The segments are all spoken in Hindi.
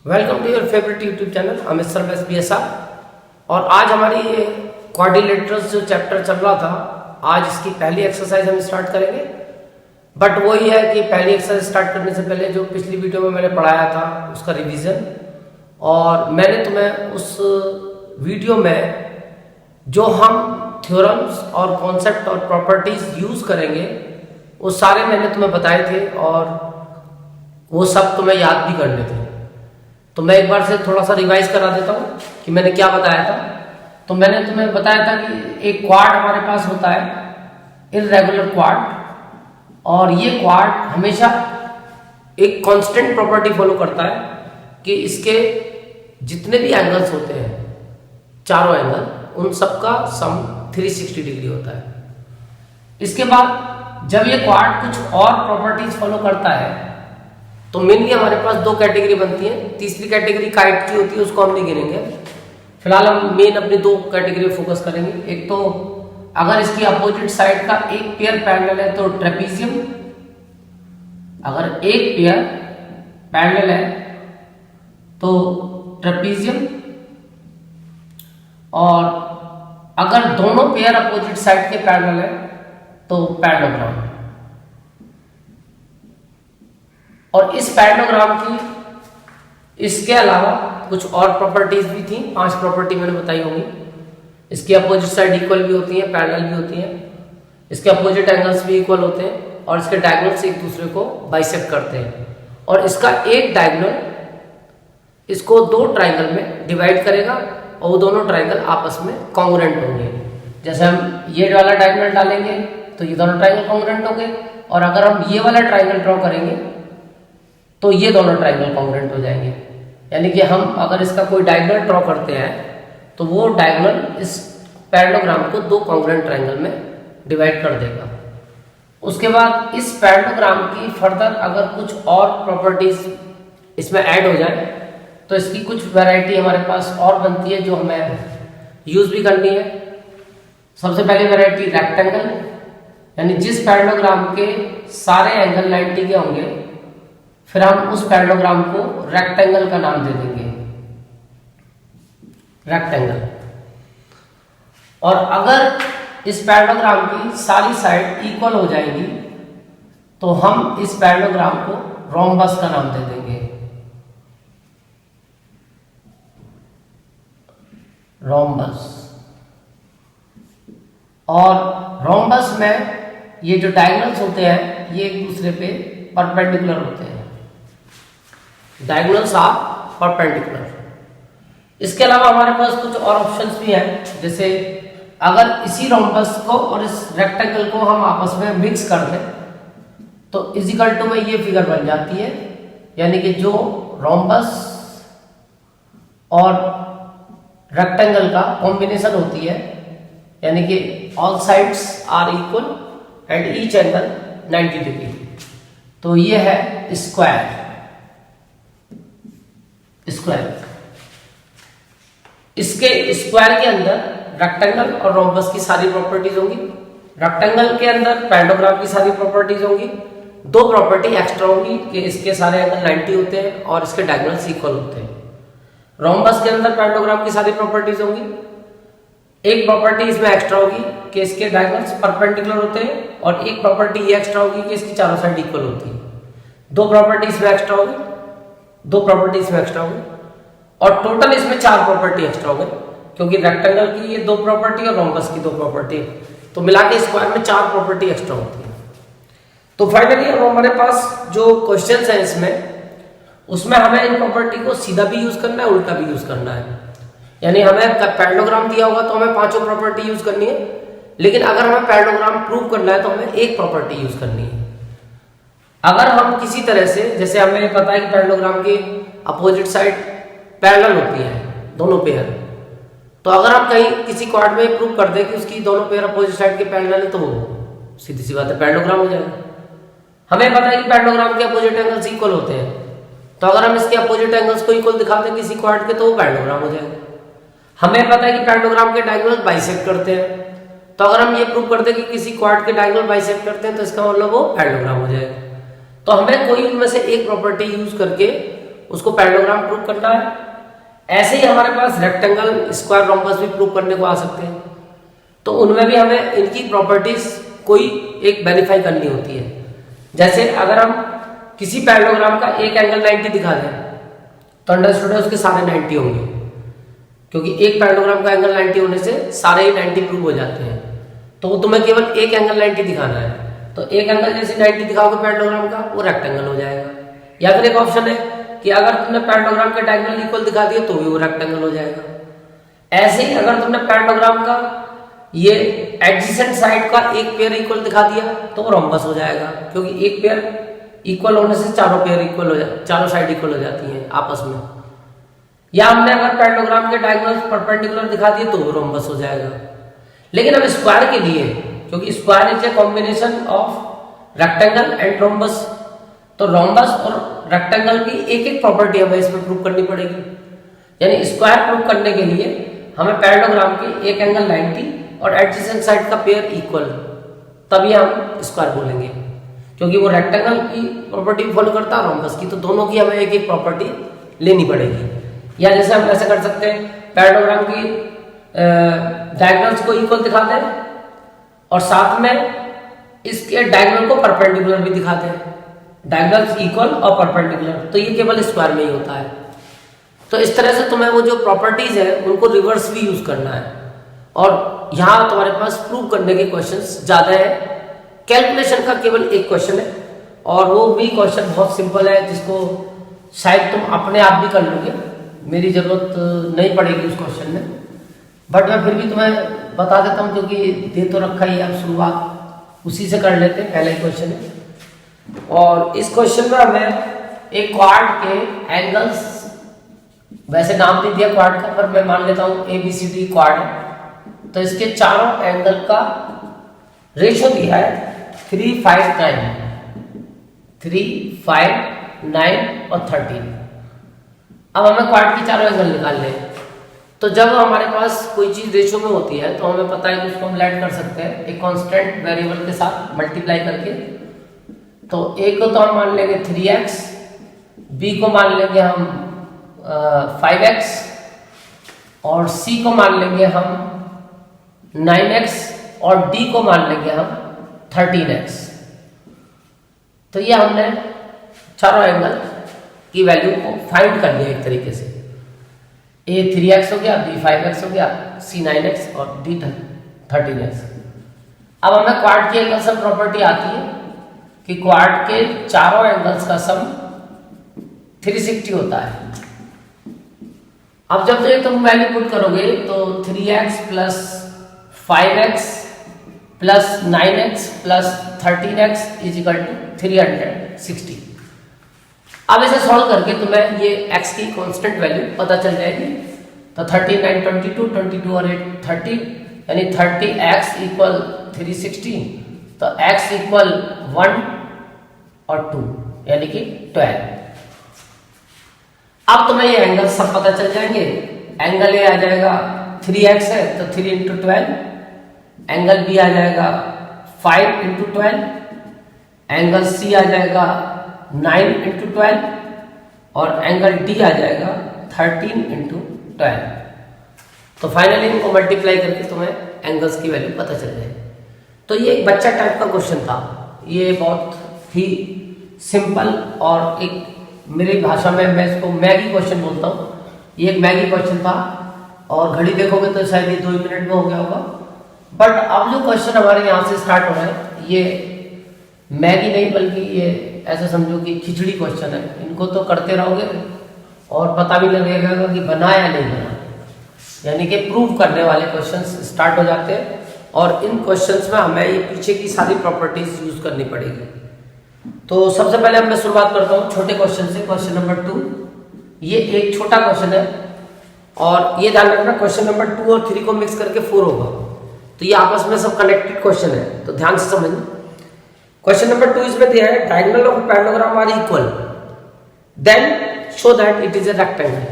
Welcome to your favourite YouTube channel Amit सर्वेस BSR। और आज हमारी ये क्वाड्रिलेटरल्स जो चैप्टर चल रहा था, आज इसकी पहली एक्सरसाइज हम स्टार्ट करेंगे। बट वही है कि पहली एक्सरसाइज स्टार्ट करने से पहले जो पिछली वीडियो में मैंने पढ़ाया था उसका रिवीजन, और मैंने तुम्हें उस वीडियो में जो हम थ्योरम्स और कॉन्सेप्ट और प्रॉपर्टीज यूज करेंगे वो सारे मैंने तुम्हें बताए थे और वो सब तुम्हें याद भी करने थे। तो मैं एक बार से थोड़ा सा रिवाइज करा देता हूँ कि मैंने क्या बताया था। तो मैंने तुम्हें बताया था कि एक क्वाड हमारे पास होता है, इररेगुलर क्वाड, और ये क्वाड हमेशा एक कांस्टेंट प्रॉपर्टी फॉलो करता है कि इसके जितने भी एंगल्स होते हैं, चारों एंगल, उन सबका सम 360 डिग्री होता है। इसके बाद जब ये क्वाड कुछ और प्रॉपर्टीज फॉलो करता है तो मेनली हमारे पास दो कैटेगरी बनती है। तीसरी कैटेगरी काइट की होती है, उसको हम नहीं गिनेंगे। फिलहाल हम मेन अपनी दो कैटेगरी फोकस करेंगे। एक तो अगर इसकी अपोजिट साइड का एक पेयर पैरेलल है तो ट्रेपीजियम, अगर एक पेयर पैरेलल है तो ट्रेपीजियम, और अगर दोनों पेयर अपोजिट साइड के पैरेलल है तो पैरेललोग्राम। और इस पैरेललोग्राम की इसके अलावा कुछ और प्रॉपर्टीज भी थी, 5 प्रॉपर्टी मैंने बताई होंगी। इसकी अपोजिट साइड इक्वल भी होती है, पैरेलल भी होती है, इसके अपोजिट एंगल्स भी इक्वल होते हैं, और इसके डायगोनल्स एक दूसरे को बाइसेक्ट करते हैं, और इसका एक डायगोनल इसको दो ट्राइंगल में डिवाइड करेगा और वो दोनों ट्राइंगल आपस में कॉन्ग्रुएंट होंगे। जैसे हम ये वाला डायगोनल डालेंगे तो ये दोनों ट्राइंगल कॉन्ग्रुएंट होंगे, और अगर हम ये वाला ट्राइंगल ड्रॉ करेंगे तो ये दोनों ट्राइंगल कॉन्ग्रुएंट हो जाएंगे। यानी कि हम अगर इसका कोई डायगोनल ड्रॉ करते हैं तो वो डायगोनल इस पैरेललोग्राम को दो कॉन्ग्रुएंट ट्राइंगल में डिवाइड कर देगा। उसके बाद इस पैरेललोग्राम की फर्दर अगर कुछ और प्रॉपर्टीज इसमें ऐड हो जाए तो इसकी कुछ वैरायटी हमारे पास और बनती है जो हमें यूज भी करनी है। सबसे पहली वैरायटी रेक्टेंगल, यानी जिस पैरेललोग्राम के सारे एंगल 90 के होंगे फिर हम उस पैरेललोग्राम को रेक्टेंगल का नाम दे देंगे, रेक्टेंगल। और अगर इस पैरेललोग्राम की सारी साइड इक्वल हो जाएंगी तो हम इस पैरेललोग्राम को रोम्बस का नाम दे देंगे, रोम्बस। और रोम्बस में ये जो डायगोनल्स होते हैं ये एक दूसरे पे परपेंडिकुलर होते हैं, डायगोनल्स आर परपेंडिकुलर। इसके अलावा हमारे पास कुछ और ऑप्शंस भी हैं, जैसे अगर इसी रोम्बस को और इस रेक्टेंगल को हम आपस में मिक्स कर दें तो इजिकल टू में ये फिगर बन जाती है। यानी कि जो रोम्बस और रेक्टेंगल का कॉम्बिनेशन होती है, यानी कि all sides are equal and each angle 90 degree, तो ये है स्क्वायर। इसके स्क्वायर के अंदर रेक्टेंगल और रोम्बस की सारी प्रॉपर्टीज होंगी। रेक्टेंगल के अंदर पैरेललोग्राम की सारी प्रॉपर्टीज होंगी। दो प्रॉपर्टी एक्स्ट्रा होगी कि इसके सारे एंगल 90 होते हैं और इसके डायगोनल्स इक्वल होते हैं। रोम्बस के अंदर पैरेललोग्राम की सारी प्रॉपर्टीज होंगी। एक प्रॉपर्टी इसमें एक्स्ट्रा होगी कि इसके डायगोनल्स परपेंडिकुलर होते हैं, और एक प्रॉपर्टी ये एक्स्ट्रा होगी कि इसकी चारों साइड इक्वल होती है। दो प्रॉपर्टी इसमें एक्स्ट्रा होगी, दो प्रॉपर्टी इसमें एक्स्ट्रा होगी, और टोटल इसमें 4 प्रॉपर्टी एक्स्ट्रा हो गई, क्योंकि रेक्टेंगल की ये 2 प्रॉपर्टी और रोम्बस की 2 प्रॉपर्टी, तो मिला के स्क्वायर में 4 प्रॉपर्टी एक्स्ट्रा होती है। तो फाइनली अब हमारे पास जो क्वेश्चंस हैं इसमें, उसमें हमें इन प्रॉपर्टी को सीधा भी यूज करना है, उल्टा भी यूज करना है। यानी हमें पैरेललोग्राम दिया होगा तो हमें 5 प्रॉपर्टी यूज करनी है, लेकिन अगर हमें पैरेललोग्राम प्रूव करना है तो हमें एक प्रॉपर्टी यूज करनी है। अगर हम किसी तरह से, जैसे हमें पता है कि पैरेललोग्राम की अपोजिट साइड पैरेलल होती है, दोनों पेयर, तो अगर हम कहीं किसी क्वाड में प्रूव कर दें कि उसकी दोनों पेयर अपोजिट साइड के पैरेलल है तो वो सीधी सी बात है पैरेललोग्राम हो जाएगा। हमें पता है कि पैरेललोग्राम के अपोजिट एंगल्स इक्वल होते हैं, तो अगर हम इसके अपोजिट एंगल्स को इक्वल दिखाते हैं किसी क्वाड के तो वो पैरेललोग्राम हो जाएगा। हमें पता है कि पैरेललोग्राम के डायगोनल बाइसेक्ट करते हैं, तो अगर हम ये प्रूव कर दें कि किसी क्वाड के डायगोनल बाइसेक्ट करते हैं तो इसका मतलब वो पैरेललोग्राम हो जाएगा। तो हमें कोई उनमें से एक प्रॉपर्टी यूज करके उसको पैरेललोग्राम प्रूव करना है। ऐसे ही हमारे पास रेक्टेंगल, स्क्वायर, रोम्बस भी प्रूव करने को आ सकते हैं। तो उनमें भी हमें इनकी प्रॉपर्टीज कोई एक वेरीफाई करनी होती है। जैसे अगर हम किसी पैरेललोग्राम का एक एंगल 90 दिखा दें तो अंडरस्टूड है उसके सारे 90 होंगे, क्योंकि एक पैरेललोग्राम का एंगल 90 होने से सारे ही 90 प्रूव हो जाते हैं। तो तुम्हें केवल एक एंगल 90 दिखाना है, तो एक एंगल जैसे 90 दिखाओगे पैरेललोग्राम का, वो रेक्टेंगल हो जाएगा। या फिर एक ऑप्शन है कि अगर तुमने पैरेललोग्राम के डायगोनल इक्वल दिखा दिया तो भी वो रेक्टेंगल हो जाएगा। ऐसे ही अगर तुमने पैरेललोग्राम का ये एडजेसेंट साइड का एक पेयर इक्वल दिखा दिया तो वो रोम्बस हो जाएगा, क्योंकि एक पेयर इक्वल होने से चारों पेयर इक्वल हो जाए, चारों साइड इक्वल हो जाती हैं आपस में। या हमने अगर पैरेललोग्राम के डायगोनल परपेंडिकुलर दिखा दिए तो वो रोम्बस हो जाएगा। लेकिन अब स्क्वायर के लिए, क्योंकि square is a combination of rectangle and rhombus, तो रोम्बस और रेक्टेंगल की एक एक प्रॉपर्टी हमें इसमें प्रूव करनी पड़ेगी। यानी स्क्वायर प्रूव करने के लिए हमें पैरेललोग्राम के एक एंगल 90 और एडजेसेंट साइड का पेयर इक्वल, तभी हम स्क्वायर बोलेंगे, क्योंकि वो रेक्टेंगल की प्रॉपर्टी फॉलो करता है रोम्बस की, तो दोनों की हमें एक एक प्रॉपर्टी लेनी पड़ेगी। या जैसे हम ऐसे कर सकते हैं, पैरेललोग्राम की डायगोनल्स को इक्वल दिखा दें और साथ में इसके डायगोनल को परपेंडिकुलर भी दिखा दें, डायगोनल्स इक्वल और परपेंडिकुलर, तो ये केवल स्क्वायर में ही होता है। तो इस तरह से तुम्हें वो जो प्रॉपर्टीज है उनको रिवर्स भी यूज करना है। और यहाँ तुम्हारे पास प्रूव करने के क्वेश्चंस ज्यादा है। कैलकुलेशन का केवल एक क्वेश्चन है और वो भी क्वेश्चन बहुत सिंपल है, जिसको शायद तुम अपने आप भी कर लोगे, मेरी जरूरत नहीं पड़ेगी उस क्वेश्चन में, बट मैं फिर भी तुम्हें बता देता हूँ, क्योंकि दे तो रखा ही है, अब शुरुआत उसी से कर लेते हैं। पहला ही क्वेश्चन है और इस क्वेश्चन में हमें एक क्वाड के एंगल्स, वैसे नाम नहीं दिया क्वाड का, पर मैं मान लेता हूँ ABCD क्वाड है, तो इसके चारों एंगल का रेशियो दिया है 3, 5, 9 और 13। अब हमें क्वाड की चारों एंगल निकालने हैं। तो जब हमारे पास कोई चीज रेशियो में होती है तो हमें पता है कि उसको हम लेट कर सकते हैं एक कांस्टेंट वेरिएबल के साथ मल्टीप्लाई करके। तो ए को तो हम मान लेंगे 3x, बी को मान लेंगे हम 5x और सी को मान लेंगे हम 9x और डी को मान लेंगे हम 13x। तो ये हमने चारों एंगल की वैल्यू को फाइंड कर लिया एक तरीके से। A 3x हो गया, B 5x हो गया, C 9x और D 13x। अब हमें क्वाड की एंगल सम प्रॉपर्टी आती है कि क्वाड के चारों एंगल्स का सम 360 होता है। अब जब ये तुम वैल्यू पुट करोगे तो 3x plus 5x plus 9x plus 13x is equal to 360। अब इसे सॉल्व करके तुम्हें ये x की कांस्टेंट वैल्यू पता चल जाएगी। तो 13, 9, 22, 22 और 8 30, यानी 30x इक्वल 360, तो x इक्वल 1 और 2 यानी कि 12। अब तुम्हें ये एंगल सब पता चल जाएंगे। एंगल ए आ जाएगा 3x है तो 3 इंटू 12, एंगल बी आ जाएगा 5 इंटू 12, एंगल सी आ जाएगा 9 इंटू 12 और एंगल डी आ जाएगा 13 इंटू 12। तो फाइनली इनको मल्टीप्लाई करके तुम्हें एंगल्स की वैल्यू पता चल जाएगी। तो ये एक बच्चा टाइप का क्वेश्चन था, ये बहुत ही सिंपल और एक मेरी भाषा में मैं इसको मैगी क्वेश्चन बोलता हूँ। ये एक मैगी क्वेश्चन था और घड़ी देखोगे तो शायद ये 2 मिनट में हो गया होगा। बट अब जो क्वेश्चन हमारे यहाँ से स्टार्ट हो रहा है ये मैगी नहीं बल्कि ये ऐसे समझो कि खिचड़ी क्वेश्चन है। इनको तो करते रहोगे और पता भी लगेगा कि बना या नहीं बना, यानी कि प्रूव करने वाले क्वेश्चंस स्टार्ट हो जाते हैं। और इन क्वेश्चंस में हमें ये पीछे की सारी प्रॉपर्टीज यूज करनी पड़ेगी। तो सबसे पहले मैं शुरुआत करता हूँ छोटे क्वेश्चन से। क्वेश्चन नंबर 2, ये एक छोटा क्वेश्चन है और ये ध्यान रखना क्वेश्चन नंबर 2 और 3 को मिक्स करके 4 होगा, तो ये आपस में सब कनेक्टेड क्वेश्चन है, तो ध्यान से समझना। क्वेश्चन नंबर 2 इसमें दिया है diagonal of parallelogram are equal then show that it is a rectangle.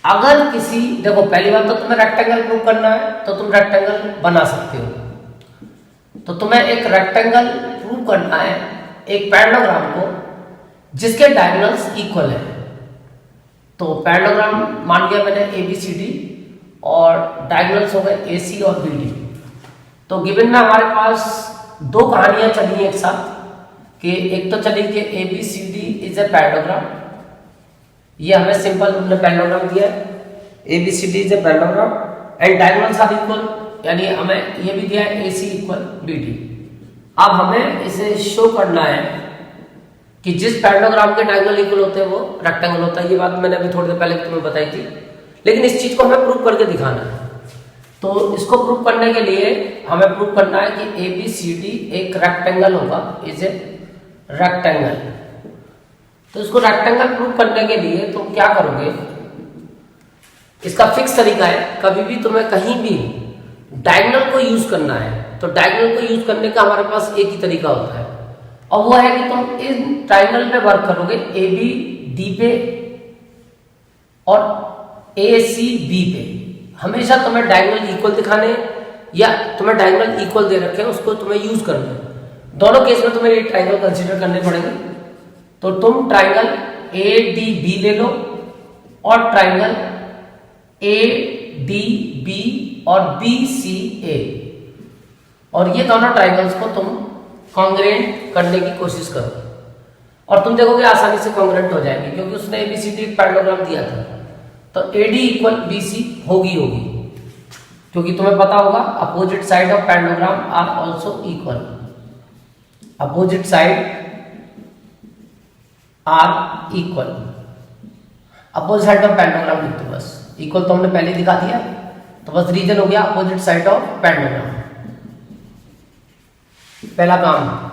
अगर किसी, देखो पहली बात तो तुम्हें रेक्टेंगल प्रूव करना है तो तुम रेक्टेंगल बना सकते हो। तो तुम्हें एक रेक्टेंगल प्रूव करना है एक पैरेललोग्राम को जिसके डायगोनल्स इक्वल है। तो पैरेललोग्राम मान लिया मैंने ABCD और डायगोनल्स हो गए AC और BD। तो गिवन में हमारे पास दो कहानियां चली एक साथ कि एक तो चली कि ABCD इज ए पैरेललोग्राम, ये हमें सिंपल हमने पैरेललोग्राम दिया है, ABCD is a parallelogram and diagonals are equal, यानी हमें ये भी दिया है AC इक्वल BD। अब हमें इसे शो करना है कि जिस पैरेललोग्राम के डायगोनल इक्वल होते हैं वो रेक्टेंगल होता है। ये बात मैंने अभी थोड़ी देर पहले तुम्हें बताई थी, लेकिन इस चीज को हमें प्रूव करके दिखाना है। तो इसको प्रूव करने के लिए हमें प्रूव करना है कि ABCD एक रेक्टेंगल होगा, इज ए रेक्टेंगल। तो इसको रेक्टेंगल प्रूव करने के लिए तुम क्या करोगे, इसका फिक्स तरीका है, कभी भी तुम्हें कहीं भी डायगोनल को यूज करना है तो डायगोनल को यूज करने का हमारे पास एक ही तरीका होता है, और वो है कि तुम इस ट्रायंगल पे वर्क करोगे ABD पे और ACB पे। हमेशा तुम्हें डायगोनल इक्वल दिखाने या तुम्हें डायगोनल इक्वल दे रखे हैं उसको तुम्हें यूज करना है। दोनों केस में तुम्हें ये ट्रायंगल कंसीडर करने पड़ेंगे। तो तुम ट्रायंगल ADB ले लो और ट्रायंगल ADB और BCA, और ये दोनों ट्रायंगल्स को तुम कॉन्ग्रुएंट करने की कोशिश करो और तुम देखोगे आसानी से कॉन्ग्रुएंट हो जाएंगे, क्योंकि उसने ABCD एक पैरेललोग्राम दिया था। तो AD इक्वल BC होगी, क्योंकि तुम्हें पता होगा opposite side of parallelogram are also equal, opposite side are equal, opposite side of parallelogram लिख दो बस, इक्वल तो हमने पहले दिखा दिया, तो बस रीजन हो गया अपोजिट साइड ऑफ पैरेललोग्राम। पहला काम।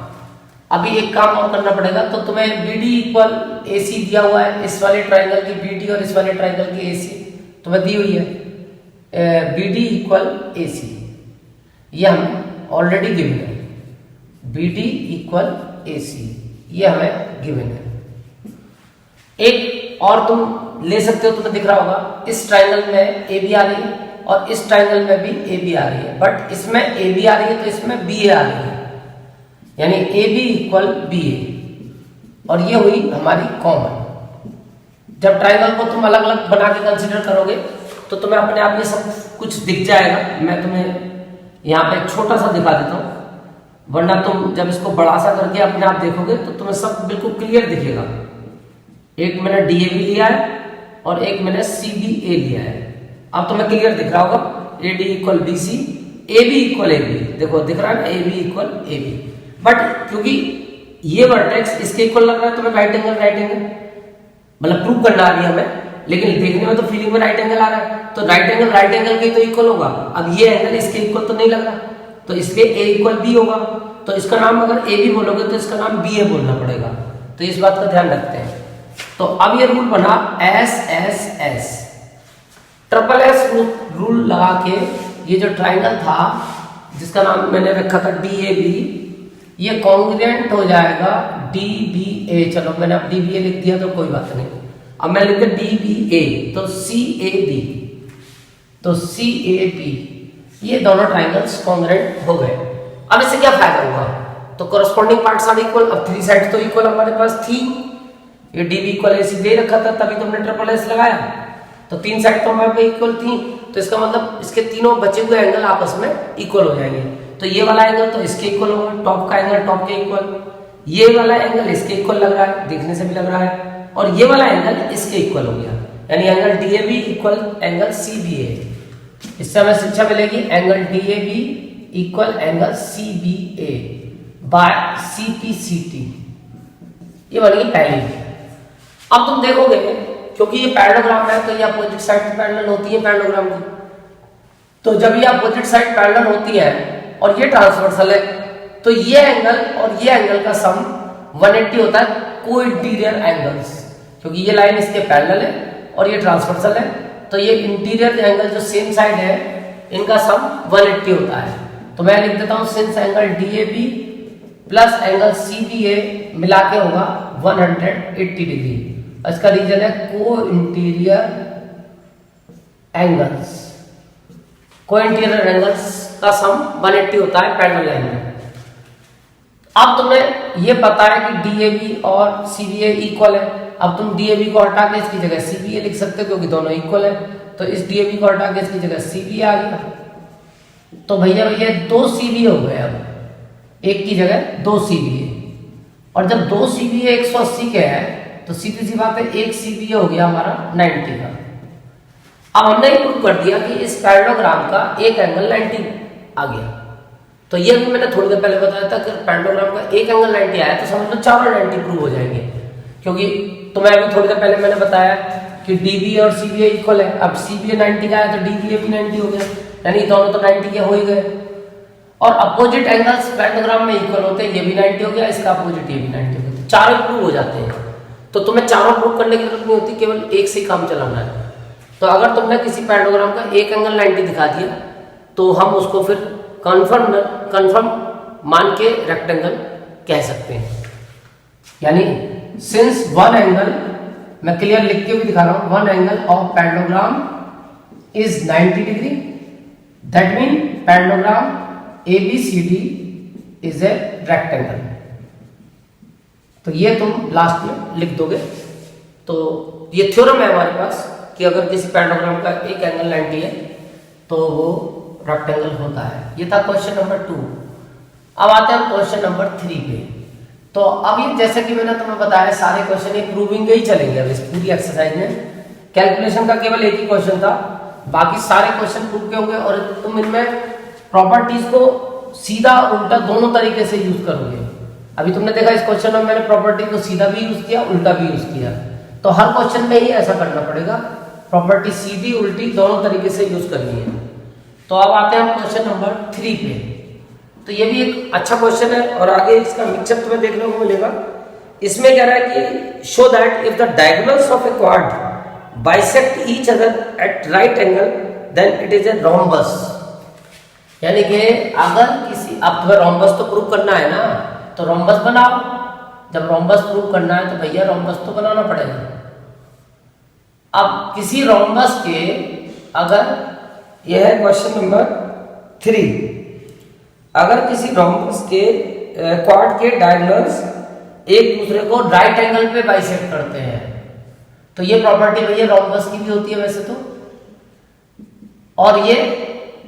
अभी एक काम और करना पड़ेगा, तो तुम्हें BD इक्वल AC दिया हुआ है, इस वाले ट्रायंगल की BD और इस वाले ट्रायंगल की AC तुम्हें दी हुई है। BD इक्वल AC ये हमें ऑलरेडी गिवन है, BD इक्वल AC ये हमें गिवन है। एक और तुम ले सकते हो, तुम्हें दिख रहा होगा इस ट्रायंगल में AB आ रही है और इस ट्रायंगल में भी AB आ रही है, बट इसमें AB आ रही है तो इसमें BA आ रही है, यानी AB इक्वल BA, और ये हुई हमारी कॉमन। जब ट्रायंगल को तुम अलग अलग बना के कंसीडर करोगे तो तुम्हें अपने आप ये सब कुछ दिख जाएगा। मैं तुम्हें यहाँ पे छोटा सा दिखा देता हूँ, वरना तुम जब इसको बड़ा सा करके अपने आप देखोगे तो तुम्हें सब बिल्कुल क्लियर दिखेगा। एक मैंने DAB लिया है और एक मैंने CBA लिया है, अब तुम्हें क्लियर दिख रहा होगा AD equal BC, AB equal AB, देखो दिख रहा है AB इक्वल AB। बट क्योंकि ये वर्टेक्स इसके इक्वल लग रहा है, तुम्हें राइट एंगल मतलब प्रूव करना आ रही है हमें, लेकिन देखने में तो फीलिंग में राइट एंगल आ रहा है, तो राइट एंगल के तो इक्वल होगा। अब ये एंगल इसके इक्वल तो नहीं लग रहा, तो इसलिए A इक्वल B होगा, तो इसका नाम अगर AB बोलोगे तो इसका नाम BA बोलना पड़ेगा, तो इस बात का ध्यान रखते हैं। तो अब ये रूल बना SSS, ट्रिपल S रूल लगा के ये जो ट्रायंगल था जिसका नाम मैंने रखा था DAB, ये कॉन्ग्रुएंट हो जाएगा DBA। चलो मैंने अब DBA लिख दिया तो कोई बात नहीं, अब मैं लिख दिया DBA, तो CAB, तो CAB ये दोनों ट्रायंगल्स कॉन्ग्रुएंट हो गए। अब इससे क्या फायदा हुआ, तो कॉरस्पॉन्डिंग पार्ट्स आर इक्वल। अब थ्री साइड तो इक्वल हमारे पास थी, ये DB इक्वल AC दे रखा था तभी तुमने ट्रिपल S लगाया, तो तीन साइड तो हमारे पे इक्वल थी, तो इसका मतलब इसके तीनों बचे हुए एंगल आपस में इक्वल हो जाएंगे। तो ये वाला एंगल तो इसके इक्वल होगा, टॉप का एंगल टॉप के इक्वल, ये वाला एंगल इसके इक्वल लग रहा है, देखने से भी लग रहा है, और ये वाला एंगल इसके इक्वल हो गया, यानी angle DAB equal angle CBA। इससे हमें शिक्षा मिलेगी angle DAB equal angle CBA by CPCT, ये बनेगी पहली। अब तुम देखोगे क्योंकि ये पैरेललोग्राम है तो ये अपोजिट साइड पैरेलल होती है पैरेललोग्राम की, तो जब ये अपोजिट साइड पैरेलल होती है और ये ट्रांसवर्सल है तो ये एंगल और ये एंगल का सम 180 होता है को इंटीरियर एंगल्स, क्योंकि ये लाइन इसके पैरेलल है और ये ट्रांसवर्सल है, तो ये इंटीरियर एंगल जो सेम साइड है इनका सम 180 होता है। तो मैं लिख देता हूं since angle DAB plus angle CBA मिला के होगा 180 डिग्री, इसका रीजन है को इंटीरियर एंगल्स, को इंटीरियर एंगल्स का सम 180 होता है पैरेलल लाइन में। अब तुम्हें ये पता है कि DAB और CBA इक्वल है, अब तुम डीएबी को हटा के इसकी जगह सीबीए लिख सकते हो क्योंकि दोनों इक्वल है, तो इस डीएबी को हटा के इसकी जगह सीबीए आ गया। तो भैया ये 2 सीबीए हो गए, अब एक की जगह 2 सीबीए, और जब 2 सीबीए 180 के है तो सीधी सी बात है 1 सीबीए हो गया हमारा 90 का। अब हमने प्रूव कर दिया कि इस पैरेललोग्राम का एक एंगल 90 आ गया। तो ये भी मैंने थोड़ी देर पहले बताया था कि पैरेललोग्राम का एक एंगल 90 आया तो समझ लो चारों 90 प्रूव हो जाएंगे, क्योंकि तुम्हें अभी थोड़ी देर पहले मैंने बताया कि डीबी और सीबीए इक्वल है। अब सीबीए 90 का है तो डीबीए भी 90 हो गया, यानी दोनों तो 90 के हो ही गए। और अपोजिट एंगल्स पैरेललोग्राम में इक्वल होते हैं, ये भी 90 हो गया, इसका अपोजिट ये भी 90 हो गया, चारों प्रूव हो जाते हैं। तो तुम्हें चारों प्रूव करने की जरूरत नहीं होती, केवल एक से ही काम चलाना है। तो अगर तुमने किसी पैरेललोग्राम का एक एंगल 90 दिखा दिया तो हम उसको फिर कन्फर्म मान के रेक्टेंगल कह सकते हैं। यानी सिंस वन एंगल, मैं क्लियर लिख के भी दिखा रहा हूं, one angle of parallelogram is 90 degree, that mean parallelogram ABCD is a rectangle. तो ये तुम लास्ट में लिख दोगे। तो ये थ्योरम है हमारे पास कि अगर किसी पैरेललोग्राम का एक एंगल 90 है तो वो रेक्टेंगल होता है। ये था क्वेश्चन नंबर 2। अब आते हैं क्वेश्चन नंबर 3 पे। तो अब ये जैसे कि मैंने तुम्हें बताया सारे क्वेश्चन ये प्रूविंग के ही चलेंगे अब इस पूरी एक्सरसाइज में। कैलकुलेशन का केवल एक ही क्वेश्चन था, बाकी सारे क्वेश्चन प्रूव के होंगे और तुम इनमें प्रॉपर्टीज को सीधा और उल्टा दोनों तरीके से यूज करोगे। अभी तुमने देखा इस क्वेश्चन में मैंने प्रॉपर्टी को सीधा भी यूज किया, उल्टा भी यूज किया, तो हर क्वेश्चन में ही ऐसा करना पड़ेगा, प्रॉपर्टी सीधी उल्टी दोनों तरीके से यूज करनी है। तो अब आते हैं हम क्वेश्चन नंबर 3 पे। तो ये भी एक अच्छा क्वेश्चन है और आगे इसका मिक्सअप तुम्हें देखने को मिलेगा। इसमें कह रहा है कि show that if the diagonals of a quad bisect each other at right angle then it is a rhombus. यानी कि अगर किसी, अब तुम्हें रोम्बस तो प्रूव करना है ना, तो रोम्बस बनाओ। जब रोम्बस प्रूव करना है तो भैया रोम्बस तो बनाना पड़ेगा। अब किसी रोम्बस के, अगर यह है क्वेश्चन नंबर 3, अगर किसी रोम्बस के क्वाड के डायगोनल्स एक दूसरे को राइट एंगल पे बाइसेक्ट करते हैं, तो ये प्रॉपर्टी भैया रोम्बस की भी होती है वैसे तो, और ये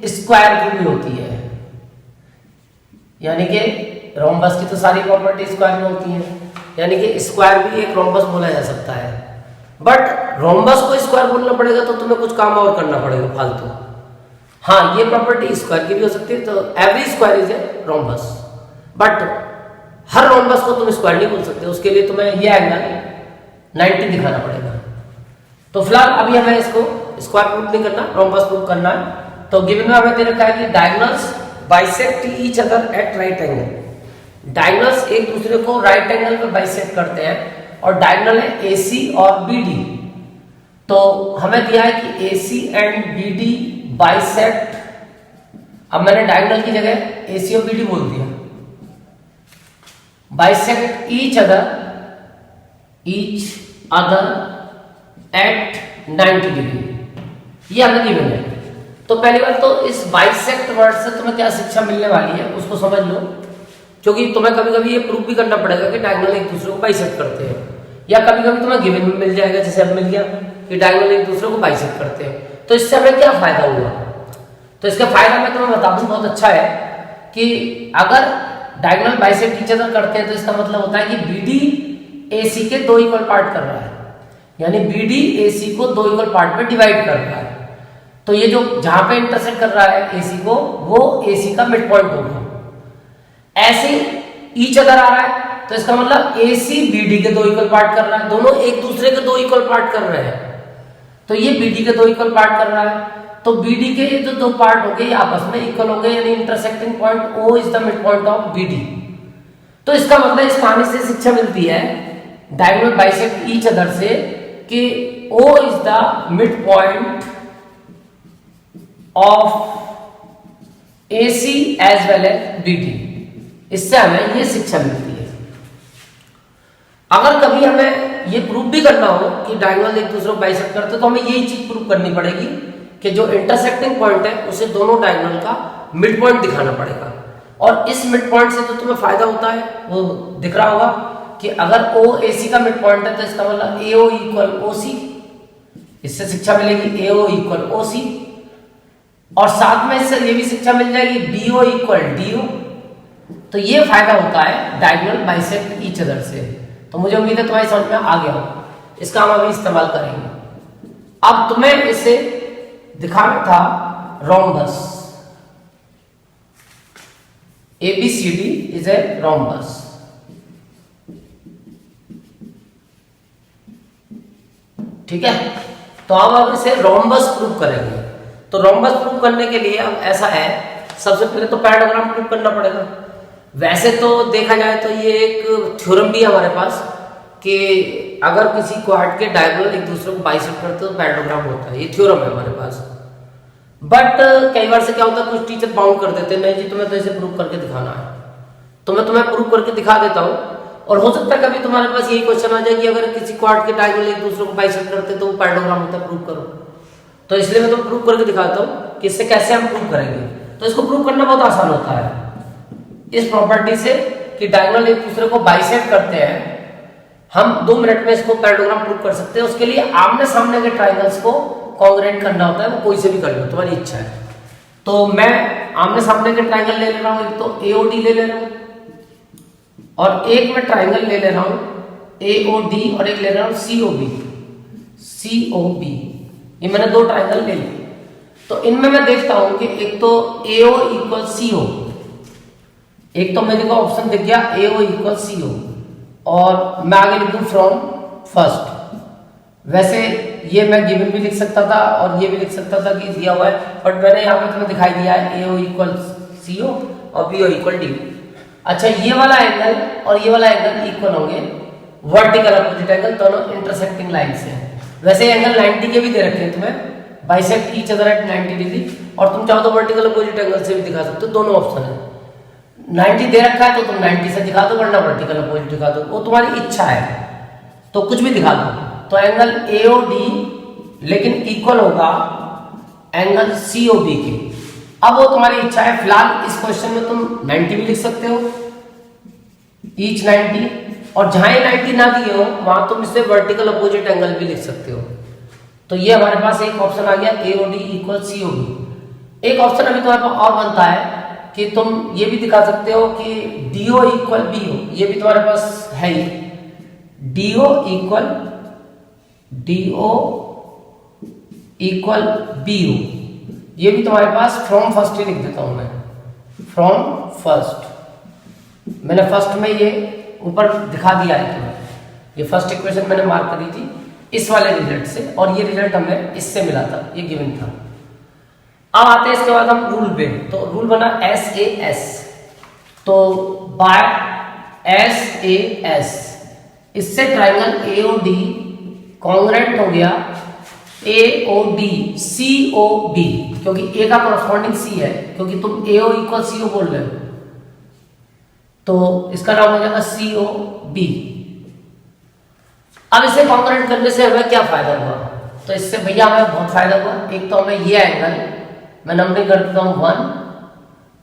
स्क्वायर की भी होती है। यानी कि रोम्बस की तो सारी प्रॉपर्टी स्क्वायर में होती है, यानी कि स्क्वायर भी एक रोम्बस बोला जा सकता है। बट रोम्बस को स्क्वायर बोलना पड़ेगा तो तुम्हें कुछ काम और करना पड़ेगा फालतू। हाँ, ये प्रॉपर्टी स्क्वायर की भी हो सकती है, तो every square is a rhombus, but her rhombus को तुम स्क्वायर नहीं बोल सकते, उसके लिए तुम्हें ये एंगल 90 दिखाना पड़ेगा। तो फिलहाल अभी हमें इसको स्क्वायर प्रूफ नहीं करना, रोम्बस प्रूफ करना है। तो गिवन में हमें दे रखा है कि diagonals bisect each other at right angle. Diagonals एक दूसरे को राइट एंगल पे बाइसेक्ट करते हैं और डायगोनल है AC और BD। तो हमें दिया है कि AC एंड BD बाइसेक्ट। अब मैंने डायगोनल की जगह AC और BD बोल दिया। Bisect each other eight 90 degree, ये हमें गिवन है। तो पहली बात तो इस बाइसेक्ट वर्ड से तुम्हें क्या शिक्षा मिलने वाली है उसको समझ लो, क्योंकि तुम्हें कभी कभी ये प्रूफ भी करना पड़ेगा कि डायगोनल एक दूसरे को बाइसेक्ट करते हैं, या कभी कभी तुम्हें गिवन में मिल जाएगा जैसे अब मिल गया कि डायगोनल एक दूसरे को बाइसेक्ट करते हैं। तो इससे हमें क्या फायदा हुआ? तो इसका फायदा मैं तुम्हें बता दूं, बहुत अच्छा है कि अगर डायगोनल बाइसेक्ट ईच अदर करते हैं तो इसका मतलब होता है कि BD AC के 2 इक्वल पार्ट कर रहा है, यानी BD AC को 2 इक्वल पार्ट में डिवाइड कर रहा है। तो ये जो जहां पे इंटरसेक्ट कर रहा है AC को, वो AC का मिड पॉइंट होगा। ऐसे ईच अदर आ रहा है तो इसका मतलब AC BD के 2 इक्वल पार्ट कर रहा है, दोनों एक दूसरे के 2 इक्वल पार्ट कर रहे हैं। तो ये BD के 2 इक्वल पार्ट कर रहा है, तो BD के जो 2 पार्ट हो गए आपस में इक्वल हो गए, यानी intersecting point O is the mid point of BD। तो इसका मतलब इस कहानी से शिक्षा मिलती है डायगोनल बाइसेक्ट ईच अदर से कि O is the mid point of AC as well as BD। इससे हमें ये शिक्षा मिलती है। अगर कभी हमें ये प्रूफ भी करना हो कि डायगोनल एक दूसरे को बाइसेक्ट करते तो हमें यही चीज प्रूफ करनी पड़ेगी कि जो इंटरसेक्टिंग पॉइंट है उसे दोनों डायगोनल का मिड पॉइंट दिखाना पड़ेगा। और इस मिड पॉइंट से जो तुम्हें फायदा होता है वो दिख रहा होगा कि अगर ओ ए सी का मिड पॉइंट है तो इसका मतलब ए ओ इक्वल ओ सी, इससे शिक्षा मिलेगी ए ओ इक्वल ओ सी, और साथ में इससे ये भी शिक्षा मिल जाएगी B O equal D O. तो ये फायदा होता है डायगोनल बाइसेक्ट ईच अदर से। तो मुझे उम्मीद है तुम्हारी समझ में आ गया हो, इसका हम अभी इस्तेमाल करेंगे। अब तुम्हें इसे दिखाना था rhombus, ABCD is a rhombus. ठीक है, तो अब इसे रोम्बस प्रूव करेंगे। तो रोम्बस प्रूव करने के लिए अब ऐसा है, सबसे पहले तो पैराडाग्राम प्रूव करना पड़ेगा। वैसे तो देखा जाए तो ये एक थ्योरम भी है हमारे पास कि अगर किसी क्वाड के डायगोनल एक दूसरे को बाइसेक्ट करते तो पैराडाग्राम होता है, ये थ्योरम है हमारे पास। बट कई बार से क्या होता है, कुछ टीचर बाउंड कर देते हैं, नहीं जी तुम्हें तो इसे प्रूव करके दिखाना है, तो मैं तुम्हें प्रूव करके दिखा देता हूँ। और हो सकता है कभी तुम्हारे पास यही क्वेश्चन आ जाए कि अगर किसी क्वाड के डायगोनल एक दूसरे को बाइसेक्ट करते तो वो पैराडाग्राम होता है, प्रूव करो। तो इसलिए मैं तुम्हें प्रूव करके दिखाता हूँ कि इससे कैसे हम प्रूव करेंगे। तो इसको प्रूव करना बहुत आसान होता है इस प्रॉपर्टी से कि डायगोनल एक दूसरे को बाइसेक्ट करते हैं, हम 2 मिनट में इसको पैराडाग्राम प्रूव कर सकते हैं। उसके लिए आमने सामने के ट्राइंगल्स को कॉन्ग्रुएंट करना होता है, वो कोई से भी कर लो, तुम्हारी इच्छा है। तो मैं आमने सामने के ट्राइंगल ले रहा हूं, एक तो AOD ले रहा हूं, और एक मैं ट्राइंगल ले रहा हूं AOD, और एक ले रहा हूं COB। ये मैंने 2 ट्राइंगल ले लिए। तो इनमें मैं देखता हूं कि एक तो AO इक्वल CO, एक तो मेरे को ऑप्शन दिख गया AO इक्वल CO, और मैं आगे लिख दूं फ्रॉम फर्स्ट। वैसे ये मैं गिवन भी लिख सकता था और ये भी लिख सकता था कि दिया हुआ है, बट मैंने यहाँ पे तुम्हें दिखाई दिया है AO इक्वल CO और BO इक्वल D। अच्छा, ये वाला एंगल और ये वाला एंगल इक्वल होंगे, वर्टिकल अपोजिट एंगल, दोनों इंटरसेक्टिंग लाइन से। वैसे एंगल 90 के भी दे रखे हैं तुम्हें, bisect each other eight 90 degree, और तुम चाहो तो वर्टिकल अपोजिट एंगल से भी दिखा सकते हो, दोनों ऑप्शन है। 90 दे रखा है तो तुम 90 से दिखा दो, वरना वर्टिकल अपोजिट दिखा दो, वो तुम्हारी इच्छा है, तो कुछ भी दिखा दो। तो एंगल AOD लेकिन इक्वल होगा एंगल COB के। अब वो तुम्हारी इच्छा है, फिलहाल इस क्वेश्चन में तुम 90 भी लिख सकते हो, ईच 90, और जहां 90 ना दिए हो वहां तुम इसे वर्टिकल अपोजिट एंगल भी लिख सकते हो। तो ये हमारे पास एक ऑप्शन आ गया AOD इक्वल COB। एक ऑप्शन अभी तुम्हारे पास और बनता है कि तुम ये भी दिखा सकते हो कि DO इक्वल BO, ये भी तुम्हारे पास है ही, DO इक्वल BO, ये भी तुम्हारे पास फ्रॉम फर्स्ट ही लिख देता हूं मैं, फ्रॉम फर्स्ट। मैंने फर्स्ट में ये ऊपर दिखा दिया है तुम्हें, ये फर्स्ट इक्वेशन मैंने मार्क करी थी इस वाले रिजल्ट से, और ये रिजल्ट हमें इससे मिला था, ये गिवन था। अब आते हैं इसके बाद हम रूल पे। तो रूल बना SAS, तो बाय SAS इससे ट्राइंगल AOD कॉन्ग्रुएंट हो गया AOD COB, क्योंकि A का कॉरस्पॉन्डिंग C है, क्योंकि तुम AO इक्वल CO बोल रहे हो, तो इसका नाम हो जाएगा COB। अब इसे कॉन्ग्रुएंट करने से हमें क्या फायदा हुआ? तो इससे भैया हमें बहुत फायदा हुआ। एक तो हमें ये एंगल मैं नंबरिंग कर देता हूँ 1,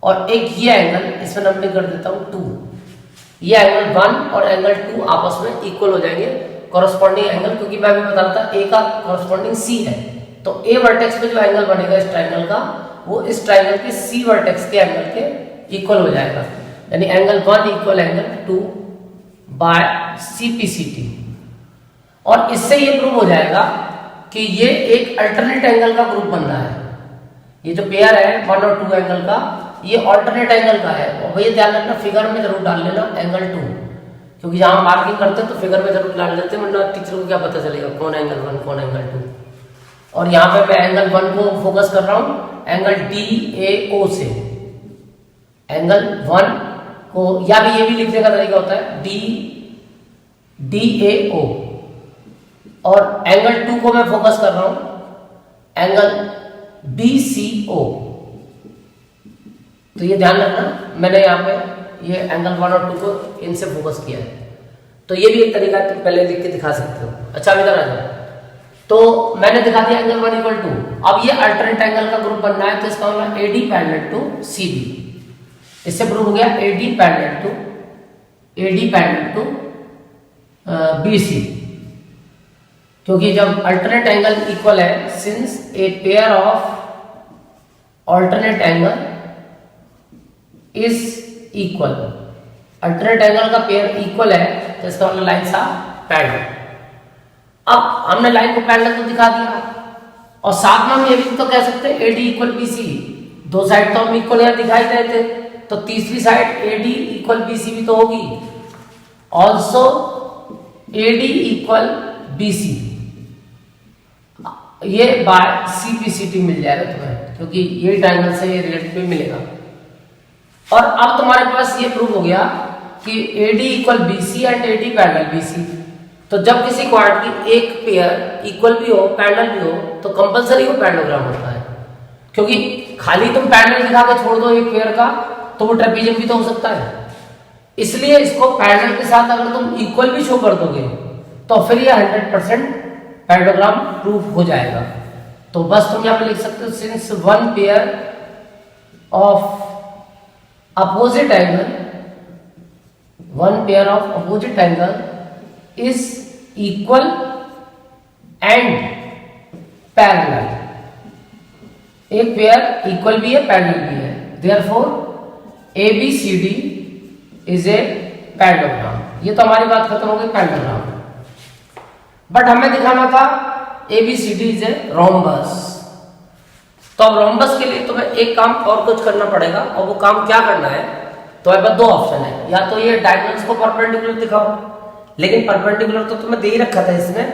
और एक ये एंगल इसमें नंबरिंग कर देता हूँ 2। ये एंगल 1 और एंगल 2 आपस में इक्वल हो जाएंगे, कॉरस्पॉन्डिंग एंगल, क्योंकि मैं अभी बता रहा था A का कॉरस्पॉन्डिंग C है, तो A वर्टेक्स पे जो एंगल बनेगा इस ट्रायंगल का, वो इस ट्रायंगल के C वर्टेक्स के एंगल के इक्वल हो जाएगा, यानी angle 1 equal angle 2 by CPCT। और इससे ये प्रूव हो जाएगा कि ये एक अल्टरनेट एंगल का ग्रुप बन रहा है। ये जो पेयर है 1 और 2 एंगल का, ये अल्टरनेट एंगल का है। और भैया ध्यान रखना, फिगर में जरूर डाल लेना एंगल 2, क्योंकि जहां मार्किंग करते हैं तो फिगर में जरूर डाल देते हैं, वरना टीचर को क्या पता चलेगा कौन एंगल 1 कौन एंगल 2। और यहाँ पे मैं एंगल 1 को फोकस कर रहा हूँ एंगल DAO से, एंगल 1 को, या भी ये भी लिखने का तरीका होता है DAO, और एंगल 2 को मैं फोकस कर रहा हूं एंगल BCO। तो ये ध्यान रखना, मैंने यहाँ पे ये एंगल 1 और 2 को इनसे फोकस किया है। तो ये भी एक तरीका है, तुम पहले लिख के दिखा सकते हो। अच्छा, इधर आ जाओ। तो मैंने दिखा दिया एंगल 1 इक्वल 2। अब ये अल्टरनेट एंगल का ग्रुप बनना है, तो इसका मतलब AD पैरेलल टू CB। इससे प्रूव हो गया AD पैरेलल टू BC, क्योंकि जब अल्टरनेट एंगल इक्वल है, since a pair of alternate angle is equal, alternate angle का पेयर इक्वल है तो इसका मतलब लाइन सा पैरेलल। अब हमने लाइन को पैरेलल तो दिखा दिया, और साथ में हम ये भी तो कह सकते हैं AD इक्वल BC, दो साइड तो हम इक्वल यहाँ दिखाई रहे थे, तो तीसरी साइड AD इक्वल BC भी तो होगी, ऑल्सो AD इक्वल BC, ये बाय CPCT मिल जाएगा तुम्हें, क्योंकि ये ट्रायंगल से ये रिलेटिव मिलेगा। और अब तुम्हारे पास ये प्रूव हो गया कि AD equal BC and AD parallel BC। तो जब किसी क्वाड्रेट की एक पेयर इक्वल भी हो, पैरेलल भी हो, तो कंपलसरी वो पैरेललोग्राम होता है, क्योंकि खाली तुम पैरेलल दिखा के छोड़ दो एक पेयर का तो वो ट्रेपीजियम भी तो हो सकता है। इसलिए इसको पैरेलल के साथ अगर तुम इक्वल भी शो कर दोगे तो फिर ये 100% पैरेललोग्राम प्रूफ हो जाएगा। तो बस तुम यहाँ पे लिख सकते हो, since one pair of opposite angle, one pair of opposite angle is equal and parallel, एक पेयर इक्वल भी है पैरेलल भी है, therefore ABCD is a parallelogram. ये तो हमारी बात खत्म हो गई पैरेललोग्राम। बट हमें दिखाना था ABCD इज ए रोम्बस। तो अब रोम्बस के लिए तुम्हें एक काम और कुछ करना पड़ेगा, और वो काम क्या करना है, तो अब दो ऑप्शन है, या तो ये डायगोनल्स को परपेंडिकुलर दिखाओ, लेकिन परपेंडिकुलर तो तुम्हें दे ही रखा था इसमें,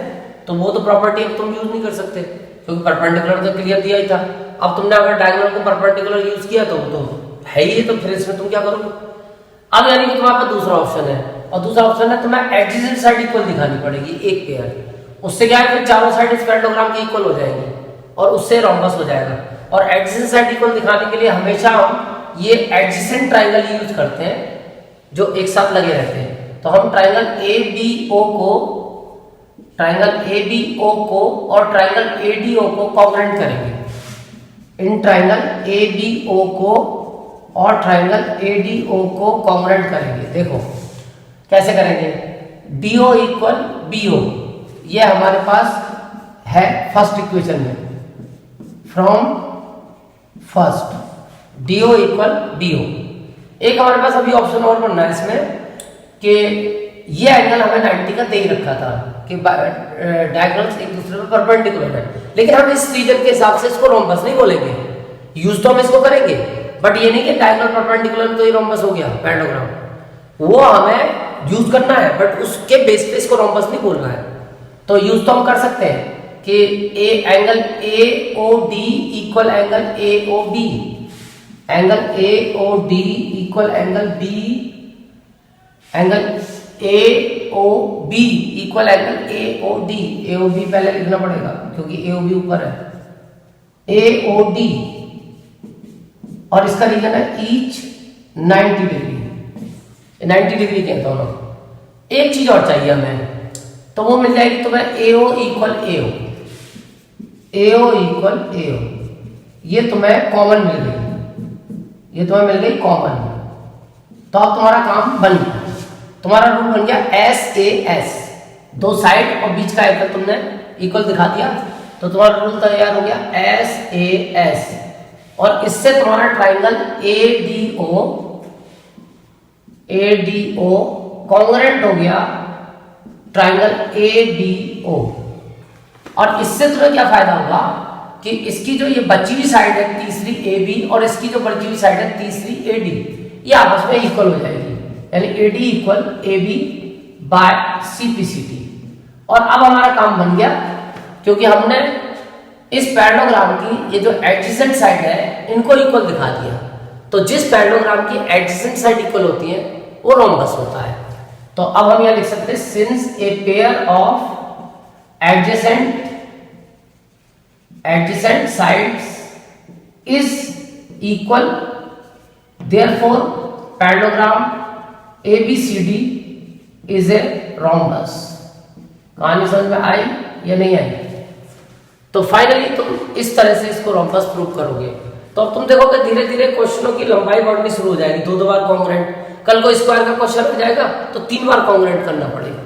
तो वो तो प्रॉपर्टी अब तुम यूज नहीं कर सकते, क्योंकि परपेंडिकुलर तो क्लियर दिया ही था। अब तुमने अगर डायगोनल को परपेंडिकुलर यूज किया तो है ही, तो फिर इसमें तुम क्या करोगे। अब यानी कि तुम्हारे पास दूसरा ऑप्शन है, और दूसरा ऑप्शन है तुम्हें एडजेसेंट साइड इक्वल दिखानी पड़ेगी एक पेयर, उससे क्या है फिर चारों साइड इस पैरेललोग्राम की इक्वल हो जाएंगी और उससे रोम्बस हो जाएगा। और एडजेसेंट साइड इक्वल दिखाने के लिए हमेशा हम ये एडजेसेंट ट्रायंगल यूज करते हैं जो एक साथ लगे रहते हैं। तो हम ट्रायंगल ABO को और ट्रायंगल ADO को कॉन्ग्रुएंट करेंगे। इन ट्रायंगल ABO को और ट्रायंगल ADO को कॉन्ग्रुएंट करेंगे। देखो कैसे करेंगे, DO इक्वल BO, ये हमारे पास है फर्स्ट इक्वेशन में, from first DO equal BO। एक हमारे पास अभी ऑप्शन और बनना है इसमें कि ये एंगल हमें 90 का दे ही रखा था कि डायगोनल्स एक दूसरे पे परपेंडिकुलर है, लेकिन हम इस रीजन के हिसाब से इसको रोम्बस नहीं बोलेंगे, यूज तो हम इसको करेंगे, बट ये नहीं कि डायगोनल परपेंडिकुलर में तो ये रोम्बस हो गया पैरेललोग्राम, वो हमें यूज करना है, बट उसके बेस पे इसको रोम्बस नहीं बोलना है। तो यूज तो हम कर सकते हैं कि angle AOD equal angle AOB, angle AOD equal angle B, angle AOB equal angle AOD, AOB पहले लिखना पड़ेगा क्योंकि AOB ऊपर है, AOD, और इसका रीजन है ईच 90 डिग्री, 90 डिग्री के दोनों। एक चीज और चाहिए हमें, तो वो मिल जाएगी तुम्हें AO equal AO, AO equal AO, ये तुम्हें कॉमन मिल गई, ये तुम्हें मिल गई कॉमन। तो अब तुम्हारा काम बन गया, तुम्हारा रूल बन गया SAS, दो साइड और बीच का एंगल तुमने इक्वल दिखा दिया, तो तुम्हारा रूल तैयार हो गया SAS, और इससे तुम्हारा ट्राइंगल ADO कॉन्ग्रुएंट हो गया ट्राइंगल ABO। और इससे तुम्हें क्या फायदा होगा कि इसकी जो ये बची हुई साइड है तीसरी AB और इसकी जो बची हुई साइड है तीसरी AD, ये आपस में इक्वल हो जाएगी, यानी AD equal AB by CPCT। और अब हमारा काम बन गया, क्योंकि हमने इस पैरेललोग्राम की ये जो एडजेसेंट साइड है इनको इक्वल दिखा दिया, तो जिस पैरेललोग्राम की एडजेसेंट साइड इक्वल होती है वो रोम्बस होता है। तो अब हम यहां लिख सकते हैं since a pair of adjacent sides is equal, therefore parallelogram ABCD is a rhombus. कहानी समझ में आई या नहीं आई? तो फाइनली तुम इस तरह से इसको रोम्बस प्रूव करोगे। तो अब तुम देखोगे धीरे धीरे क्वेश्चनों की लंबाई बढ़नी शुरू हो जाएगी, दो बार कॉन्ग्रुएंट, कल को स्क्वायर का क्वेश्चन आ जाएगा तो 3 बार कॉन्ग्रुएंट करना पड़ेगा।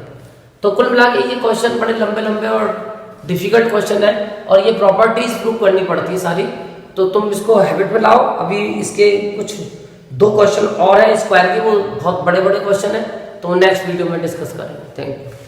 तो कुल मिला के ये क्वेश्चन बड़े लंबे लंबे और डिफिकल्ट क्वेश्चन है और ये प्रॉपर्टीज प्रूव करनी पड़ती है सारी, तो तुम इसको हैबिट में लाओ। अभी इसके कुछ 2 क्वेश्चन और है स्क्वायर के, वो बहुत बड़े बड़े क्वेश्चन है, तो नेक्स्ट वीडियो में डिस्कस करेंगे। Thank you.